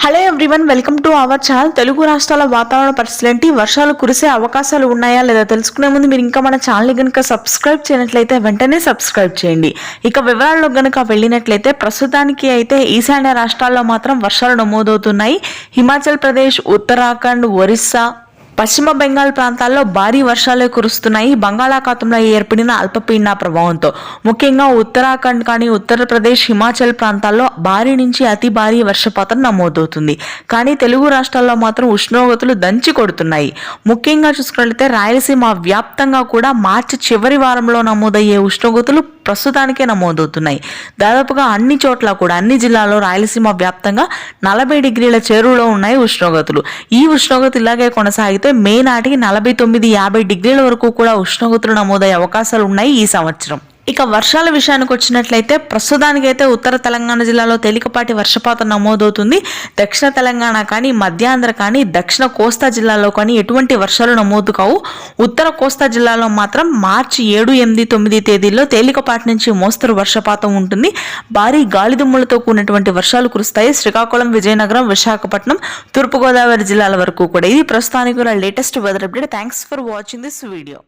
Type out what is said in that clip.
Hello everyone, welcome to our channel. Telugu రాష్ట్రాల వాతావరణ పరిస్థితులు ఏంటి, వర్షాలు కురిసే అవకాశాలు ఉన్నాయా లేదా తెలుసుకునే ముందు మీరు ఇంకా మన ఛానల్ కనుక సబ్స్క్రైబ్ చేయనట్లయితే వెంటనే సబ్స్క్రైబ్ చేయండి. ఇక వివరాల్లో కనుక వెళ్ళినట్లయితే ప్రస్తుతానికి అయితే ఈశాన్య రాష్ట్రాల్లో మాత్రం వర్షాలు నమోదవుతున్నాయి. హిమాచల్ ప్రదేశ్, ఉత్తరాఖండ్, ఒరిస్సా, పశ్చిమ బెంగాల్ ప్రాంతాల్లో భారీ వర్షాలు కురుస్తున్నాయి. బంగాళాఖాతంలో ఏర్పడిన అల్పపీడన ప్రభావంతో ముఖ్యంగా ఉత్తరాఖండ్ కానీ ఉత్తరప్రదేశ్, హిమాచల్ ప్రాంతాల్లో భారీ నుంచి అతి భారీ వర్షపాతం నమోదవుతుంది. కానీ తెలుగు రాష్ట్రాల్లో మాత్రం ఉష్ణోగ్రతలు దంచి కొడుతున్నాయి. ముఖ్యంగా చూసుకున్నట్లయితే రాయలసీమ వ్యాప్తంగా కూడా మార్చి చివరి వారంలో నమోదయ్యే ఉష్ణోగ్రతలు ప్రస్తుతానికే నమోదవుతున్నాయి. దాదాపుగా అన్ని చోట్ల కూడా అన్ని జిల్లాల్లో రాయలసీమ వ్యాప్తంగా 40 డిగ్రీల చేరువలో ఉన్నాయి ఉష్ణోగ్రతలు. ఈ ఉష్ణోగ్రత ఇలాగే కొనసాగితే మే నాటికి 49-50 డిగ్రీల వరకు కూడా ఉష్ణోగ్రతలు నమోదయ్యే అవకాశాలు ఉన్నాయి ఈ సంవత్సరం. ఇక వర్షాల విషయానికి వచ్చినట్లయితే ప్రస్తుతానికైతే ఉత్తర తెలంగాణ జిల్లాలో తేలికపాటి వర్షపాతం నమోదవుతుంది. దక్షిణ తెలంగాణ కానీ, మధ్యాంధ్ర కానీ, దక్షిణ కోస్తా జిల్లాలో కానీ ఎటువంటి వర్షాలు నమోదు కావు. ఉత్తర కోస్తా జిల్లాలో మాత్రం మార్చి 7, 8, 9 తేదీల్లో తేలికపాటి నుంచి మోస్తరు వర్షపాతం ఉంటుంది. భారీ గాలిదుమ్ములతో కూడినటువంటి వర్షాలు కురుస్తాయి. శ్రీకాకుళం, విజయనగరం, విశాఖపట్నం, తూర్పుగోదావరి జిల్లాల వరకు కూడా. ఇది ప్రస్తుతానికి latest weather update. Thanks for watching this video.